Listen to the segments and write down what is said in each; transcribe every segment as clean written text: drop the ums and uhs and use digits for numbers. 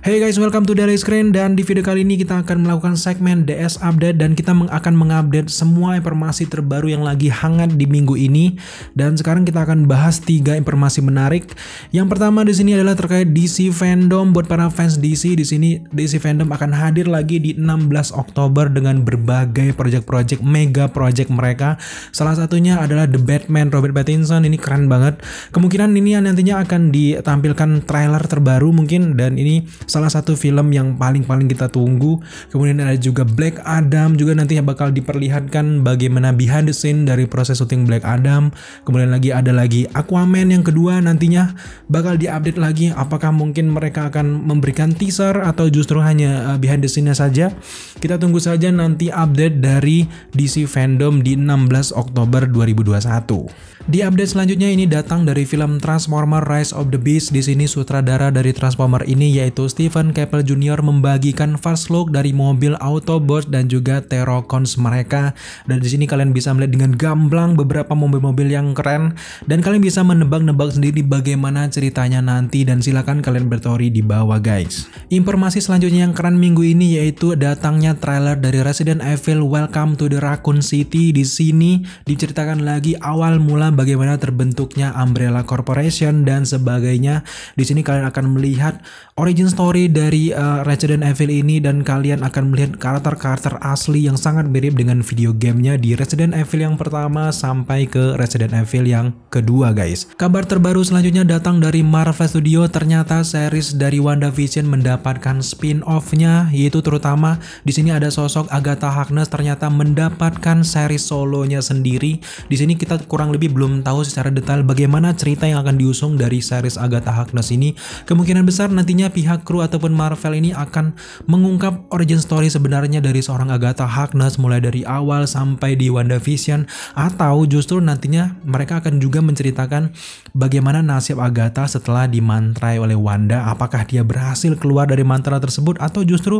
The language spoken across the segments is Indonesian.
Hey guys, welcome to Daily Screen, dan di video kali ini kita akan melakukan segmen DS Update dan kita akan mengupdate semua informasi terbaru yang lagi hangat di minggu ini. Dan sekarang kita akan bahas 3 informasi menarik. Yang pertama di sini adalah terkait DC Fandom. Buat para fans DC, di sini DC Fandom akan hadir lagi di 16 Oktober dengan berbagai project-project, mega project mereka. Salah satunya adalah The Batman Robert Pattinson. Ini keren banget. Kemungkinan ini nantinya akan ditampilkan trailer terbaru mungkin, dan ini salah satu film yang paling kita tunggu. Kemudian ada juga Black Adam, juga nantinya bakal diperlihatkan bagaimana behind the scene dari proses syuting Black Adam. Kemudian ada lagi Aquaman yang kedua, nantinya bakal diupdate lagi. Apakah mungkin mereka akan memberikan teaser atau justru hanya behind the scene-nya saja? Kita tunggu saja nanti update dari DC Fandom di 16 Oktober 2021. Di update selanjutnya ini datang dari film Transformer Rise of the Beast. Di sini sutradara dari Transformer ini yaitu Stephen Caple Jr. membagikan first look dari mobil Autobots dan juga Terrorcons mereka. Dan di sini kalian bisa melihat dengan gamblang beberapa mobil-mobil yang keren, dan kalian bisa menebak-nebak sendiri bagaimana ceritanya nanti, dan silakan kalian berteori di bawah guys. Informasi selanjutnya yang keren minggu ini yaitu datangnya trailer dari Resident Evil Welcome to the Raccoon City. Di sini diceritakan lagi awal mula bagaimana terbentuknya Umbrella Corporation dan sebagainya. Di sini kalian akan melihat origin story dari Resident Evil ini, dan kalian akan melihat karakter-karakter asli yang sangat mirip dengan video gamenya di Resident Evil yang pertama sampai ke Resident Evil yang kedua guys. Kabar terbaru selanjutnya datang dari Marvel Studio. Ternyata series dari WandaVision mendapatkan spin-off-nya, yaitu terutama di sini ada sosok Agatha Harkness ternyata mendapatkan series solonya sendiri. Di sini kita kurang lebih belum tahu secara detail bagaimana cerita yang akan diusung dari series Agatha Harkness ini. Kemungkinan besar nantinya pihak kru ataupun Marvel ini akan mengungkap origin story sebenarnya dari seorang Agatha Harkness mulai dari awal sampai di WandaVision, atau justru nantinya mereka akan juga menceritakan bagaimana nasib Agatha setelah dimantrai oleh Wanda. Apakah dia berhasil keluar dari mantra tersebut atau justru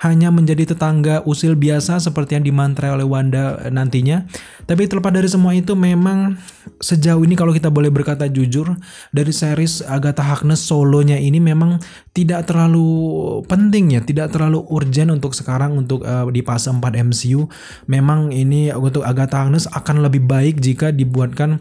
hanya menjadi tetangga usil biasa seperti yang dimantrai oleh Wanda nantinya. Tapi terlepas dari semua itu, memang sejauh ini kalau kita boleh berkata jujur, dari series Agatha Harkness solonya ini memang tidak terlalu penting ya, tidak terlalu urgent untuk sekarang untuk di fase 4 MCU. Memang ini untuk Agatha Harkness akan lebih baik jika diberikan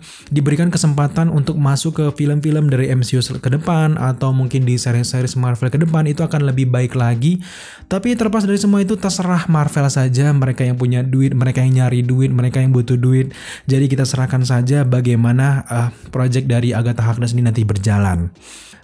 kesempatan untuk masuk ke film-film dari MCU ke depan, atau mungkin di series-series Marvel ke depan, itu akan lebih baik lagi. Tapi terlepas dari semua itu, terserah Marvel saja, mereka yang punya duit, mereka yang nyari duit, mereka yang butuh duit. Jadi kita serahkan saja bagaimana project dari Agatha Harkness ini nanti berjalan.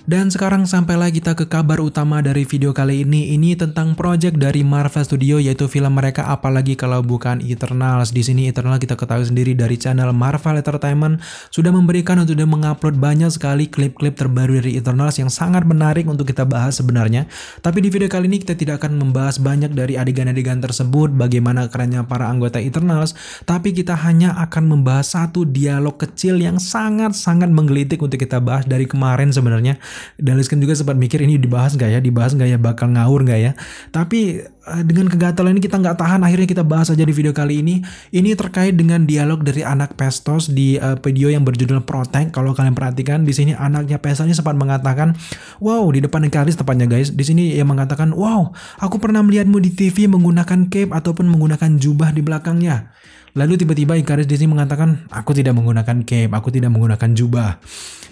Dan sekarang sampailah kita ke kabar utama dari video kali ini. Ini tentang project dari Marvel Studio, yaitu film mereka, apalagi kalau bukan Eternals. Di sini Eternals kita ketahui sendiri dari channel Marvel Entertainment sudah memberikan untuk mengupload banyak sekali klip-klip terbaru dari Eternals yang sangat menarik untuk kita bahas sebenarnya. Tapi di video kali ini kita tidak akan membahas banyak dari adegan-adegan tersebut, bagaimana kerennya para anggota Eternals, tapi kita hanya akan membahas satu dialog kecil yang sangat-sangat menggelitik untuk kita bahas dari kemarin sebenarnya. Dan Lisken juga sempat mikir ini dibahas nggak ya, bakal ngawur nggak ya. Tapi dengan kegatalan ini kita nggak tahan, akhirnya kita bahas aja di video kali ini. Ini terkait dengan dialog dari anak Pestos di video yang berjudul Protect. Kalau kalian perhatikan di sini anaknya Pestos ini sempat mengatakan, wow, di depan Ikaris tepatnya guys. Di sini ia mengatakan, wow, aku pernah melihatmu di TV menggunakan cape ataupun menggunakan jubah di belakangnya. Lalu tiba-tiba Ikaris di sini mengatakan, aku tidak menggunakan cape, aku tidak menggunakan jubah.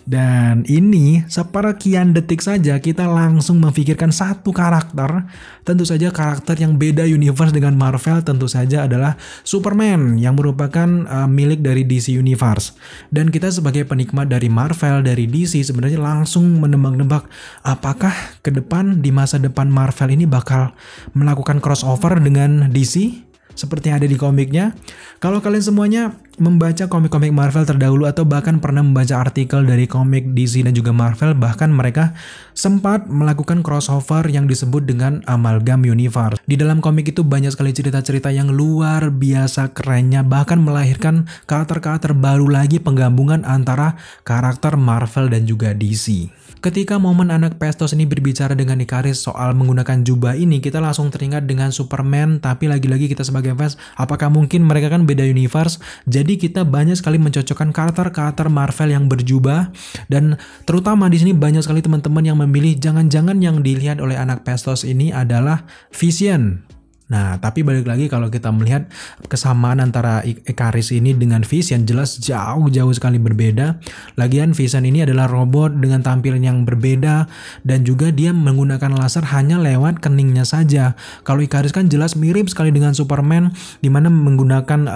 Dan ini seperkian detik saja kita langsung memikirkan satu karakter. Tentu saja karakter yang beda universe dengan Marvel, tentu saja adalah Superman yang merupakan milik dari DC Universe. Dan kita sebagai penikmat dari Marvel, dari DC, sebenarnya langsung menebak-nebak apakah ke depan, di masa depan Marvel ini bakal melakukan crossover dengan DC seperti yang ada di komiknya. Kalau kalian semuanya membaca komik-komik Marvel terdahulu atau bahkan pernah membaca artikel dari komik DC dan juga Marvel, bahkan mereka sempat melakukan crossover yang disebut dengan Amalgam Universe. Di dalam komik itu banyak sekali cerita-cerita yang luar biasa kerennya, bahkan melahirkan karakter-karakter baru lagi, penggabungan antara karakter Marvel dan juga DC. Ketika momen anak Pestos ini berbicara dengan Ikaris soal menggunakan jubah ini, kita langsung teringat dengan Superman. Tapi lagi-lagi kita sebagai fans, apakah mungkin mereka kan beda universe? Jadi Jadi kita banyak sekali mencocokkan karakter-karakter Marvel yang berjubah, dan terutama di sini banyak sekali teman-teman yang memilih jangan-jangan yang dilihat oleh anak Pestos ini adalah Vision. Nah, tapi balik lagi kalau kita melihat kesamaan antara Ikaris ini dengan Vision jelas jauh-jauh sekali berbeda. Lagian Vision ini adalah robot dengan tampilan yang berbeda dan juga dia menggunakan laser hanya lewat keningnya saja. Kalau Ikaris kan jelas mirip sekali dengan Superman di mana menggunakan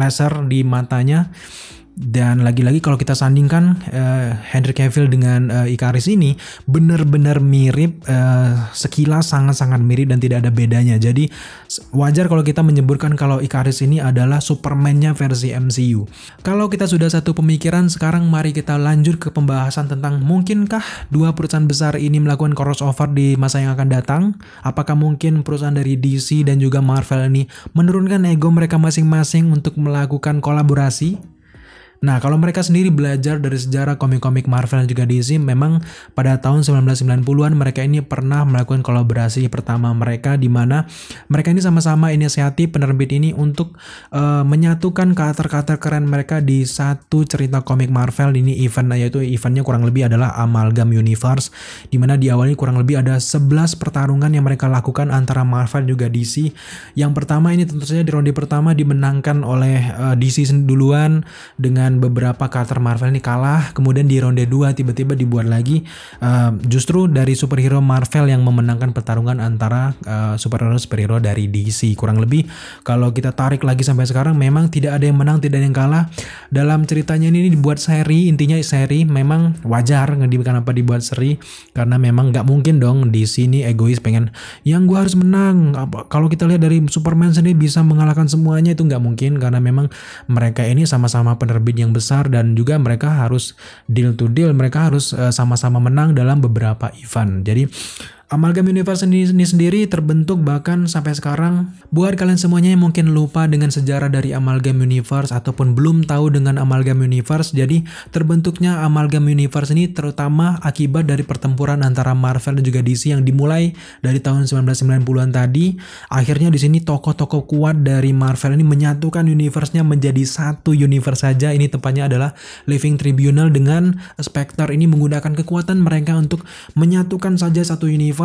laser di matanya. Dan lagi-lagi kalau kita sandingkan Henry Cavill dengan Ikaris ini benar-benar mirip, sekilas sangat-sangat mirip dan tidak ada bedanya. Jadi wajar kalau kita menyebutkan kalau Ikaris ini adalah Superman-nya versi MCU. Kalau kita sudah satu pemikiran, sekarang mari kita lanjut ke pembahasan tentang mungkinkah dua perusahaan besar ini melakukan crossover di masa yang akan datang? Apakah mungkin perusahaan dari DC dan juga Marvel ini menurunkan ego mereka masing-masing untuk melakukan kolaborasi? Nah, kalau mereka sendiri belajar dari sejarah komik-komik Marvel dan juga DC, memang pada tahun 1990-an mereka ini pernah melakukan kolaborasi pertama mereka, di mana mereka ini sama-sama inisiatif penerbit ini untuk menyatukan karakter-karakter keren mereka di satu cerita komik Marvel ini event, yaitu eventnya kurang lebih adalah Amalgam Universe, di mana di awalnya kurang lebih ada 11 pertarungan yang mereka lakukan antara Marvel juga DC. Yang pertama ini tentu saja di ronde pertama dimenangkan oleh DC duluan dengan beberapa karakter Marvel ini kalah, kemudian di ronde 2 tiba-tiba dibuat lagi justru dari superhero Marvel yang memenangkan pertarungan antara superhero dari DC. Kurang lebih kalau kita tarik lagi sampai sekarang memang tidak ada yang menang, tidak ada yang kalah. Dalam ceritanya ini dibuat seri, intinya seri, memang wajar kenapa dibuat seri karena memang nggak mungkin dong DC ini egois pengen yang gua harus menang. Kalau kita lihat dari Superman sendiri bisa mengalahkan semuanya, itu nggak mungkin karena memang mereka ini sama-sama penerbit yang besar dan juga mereka harus deal to deal, mereka harus sama-sama menang dalam beberapa event. Jadi Amalgam Universe ini sendiri terbentuk bahkan sampai sekarang. Buat kalian semuanya yang mungkin lupa dengan sejarah dari Amalgam Universe ataupun belum tahu dengan Amalgam Universe, jadi terbentuknya Amalgam Universe ini terutama akibat dari pertempuran antara Marvel dan juga DC yang dimulai dari tahun 1990-an tadi. Akhirnya di sini tokoh-tokoh kuat dari Marvel ini menyatukan universe-nya menjadi satu universe saja. Ini tepatnya adalah Living Tribunal dengan Spectre ini menggunakan kekuatan mereka untuk menyatukan saja satu universe,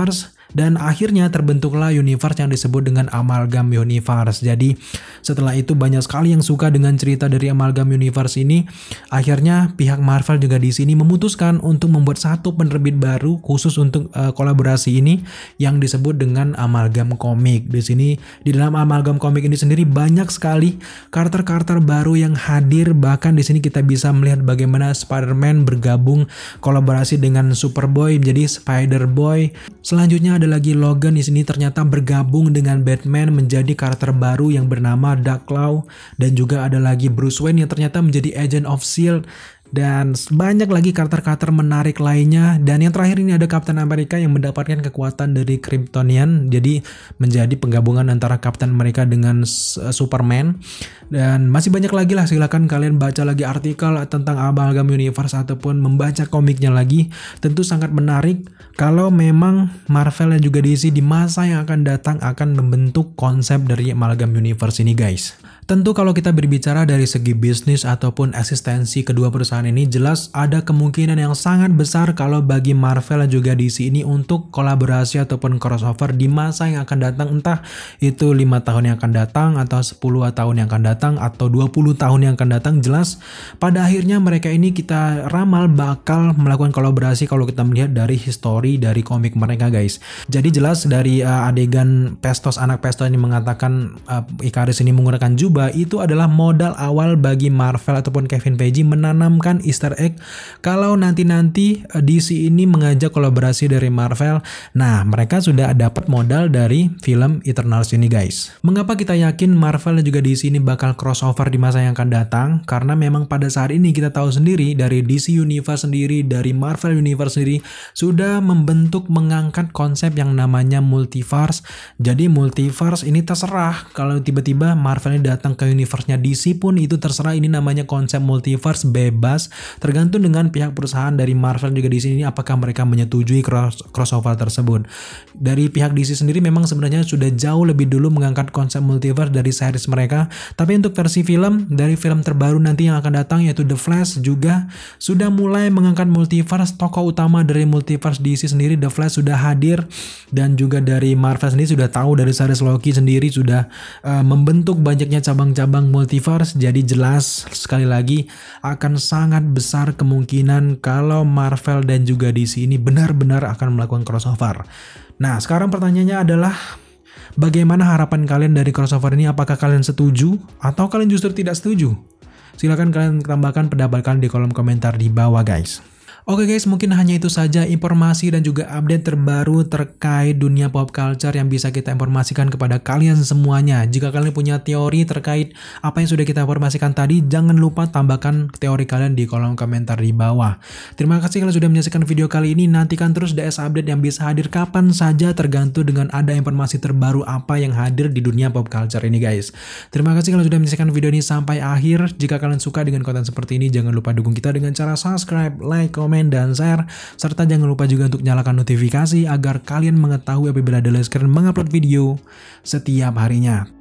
dan akhirnya terbentuklah universe yang disebut dengan Amalgam Universe. Jadi setelah itu banyak sekali yang suka dengan cerita dari Amalgam Universe ini. Akhirnya pihak Marvel juga di sini memutuskan untuk membuat satu penerbit baru khusus untuk kolaborasi ini yang disebut dengan Amalgam Comic. Di sini di dalam Amalgam Comic ini sendiri banyak sekali karakter-karakter baru yang hadir. Bahkan di sini kita bisa melihat bagaimana Spider-Man bergabung kolaborasi dengan Superboy menjadi Spider-Boy. Selanjutnya ada lagi Logan di sini ternyata bergabung dengan Batman menjadi karakter baru yang bernama Dark Claw, dan juga ada lagi Bruce Wayne yang ternyata menjadi Agent of S.H.I.E.L.D. dan banyak lagi karakter-karakter menarik lainnya. Dan yang terakhir ini ada Captain America yang mendapatkan kekuatan dari Kryptonian, jadi menjadi penggabungan antara Captain America dengan Superman. Dan masih banyak lagi lah, silakan kalian baca lagi artikel tentang Amalgam Universe ataupun membaca komiknya lagi. Tentu sangat menarik kalau memang Marvel dan juga DC di masa yang akan datang akan membentuk konsep dari Amalgam Universe ini, guys. Tentu kalau kita berbicara dari segi bisnis ataupun eksistensi kedua perusahaan ini, jelas ada kemungkinan yang sangat besar kalau bagi Marvel dan juga DC ini untuk kolaborasi ataupun crossover di masa yang akan datang, entah itu 5 tahun yang akan datang atau 10 tahun yang akan datang atau 20 tahun yang akan datang. Jelas pada akhirnya mereka ini kita ramal bakal melakukan kolaborasi kalau kita melihat dari histori dari komik mereka, guys. Jadi jelas dari adegan Pestos, anak Pestos ini mengatakan Ikaris ini menggunakan jubah, itu adalah modal awal bagi Marvel ataupun Kevin Feige menanamkan Easter egg kalau nanti-nanti DC ini mengajak kolaborasi dari Marvel. Nah, mereka sudah dapat modal dari film Eternals ini, guys. Mengapa kita yakin Marvel dan juga DC ini bakal crossover di masa yang akan datang? Karena memang pada saat ini kita tahu sendiri dari DC Universe sendiri, dari Marvel Universe sendiri sudah membentuk, mengangkat konsep yang namanya multiverse. Jadi multiverse ini terserah kalau tiba-tiba Marvel ini datang datang ke universe-nya DC pun itu terserah, ini namanya konsep multiverse bebas, tergantung dengan pihak perusahaan dari Marvel juga di sini apakah mereka menyetujui crossover tersebut. Dari pihak DC sendiri memang sebenarnya sudah jauh lebih dulu mengangkat konsep multiverse dari series mereka, tapi untuk versi film dari film terbaru nanti yang akan datang yaitu The Flash juga sudah mulai mengangkat multiverse. Tokoh utama dari multiverse DC sendiri The Flash sudah hadir, dan juga dari Marvel sendiri sudah tahu dari series Loki sendiri sudah membentuk banyaknya cabang-cabang multiverse. Jadi jelas sekali lagi akan sangat besar kemungkinan kalau Marvel dan juga DC ini benar-benar akan melakukan crossover. Nah, sekarang pertanyaannya adalah bagaimana harapan kalian dari crossover ini? Apakah kalian setuju atau kalian justru tidak setuju? Silahkan kalian tambahkan pendapat kalian di kolom komentar di bawah guys. Oke guys, mungkin hanya itu saja informasi dan juga update terbaru terkait dunia pop culture yang bisa kita informasikan kepada kalian semuanya. Jika kalian punya teori terkait apa yang sudah kita informasikan tadi, jangan lupa tambahkan teori kalian di kolom komentar di bawah. Terima kasih kalian sudah menyaksikan video kali ini. Nantikan terus DS Update yang bisa hadir kapan saja tergantung dengan ada informasi terbaru apa yang hadir di dunia pop culture ini guys. Terima kasih kalian sudah menyaksikan video ini sampai akhir. Jika kalian suka dengan konten seperti ini, jangan lupa dukung kita dengan cara subscribe, like, komen, dan share, serta jangan lupa juga untuk nyalakan notifikasi agar kalian mengetahui apabila The Last Screen mengupload video setiap harinya.